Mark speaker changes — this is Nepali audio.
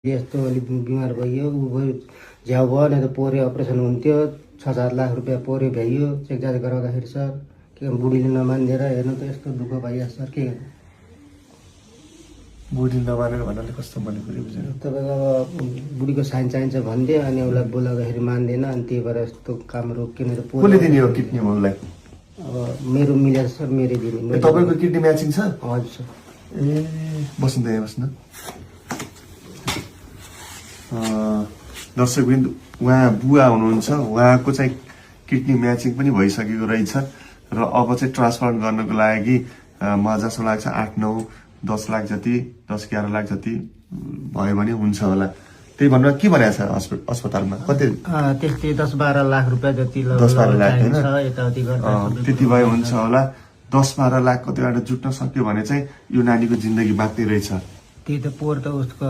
Speaker 1: यस्तो अलिक बिमार भइयो ऊ भयो झ्याउ भयो नि त पोरे अपरेसन हुन्थ्यो 6-7 लाख रुपियाँ पोरे भ्याइयो चेकजाँच गराउँदाखेरि सर के बुढीले नमानिदिएर हेर्नु त यस्तो दुःख भइरहेको सर के गर्नु
Speaker 2: बुढी नमानेर भन्नाले कस्तो मैले कुरै बुझेन।
Speaker 1: तपाईँको अब बुढीको साइन चाहिन्छ भन्थे अनि उसलाई बोलाउँदाखेरि मान्दैन अनि त्यही भएर यस्तो काम रोकिने र
Speaker 2: कसले दिने हो किडनी उसलाई?
Speaker 1: अब मेरो मिलेर सर मेरै दिने
Speaker 2: तपाईँको किडनी म्याचिङ छ?
Speaker 1: हजुर सर।
Speaker 2: ए बस्नु त यहाँ बस्नु। दर्शकवृन्द उहाँ बुवा हुनुहुन्छ, उहाँको चाहिँ किडनी म्याचिङ पनि भइसकेको रहेछ र अब चाहिँ ट्रान्सप्लान्ट गर्नको लागि मलाई जस्तो लाग्छ 8-9-10 लाख जति 10-11 लाख जति भयो भने हुन्छ होला। त्यही भनेर के भनेको छ अस्पतालमा कति?
Speaker 1: त्यस्तै 10-12 लाख रुपियाँ जति
Speaker 2: 10-12 लाख होइन
Speaker 1: यताउति गर्दा
Speaker 2: त्यति भए हुन्छ होला। 10-12 लाख कतिबाट जुट्न सक्यो भने चाहिँ यो नानीको जिन्दगी बाँच्ने रहेछ।
Speaker 1: त्यही त पोहोर त उसको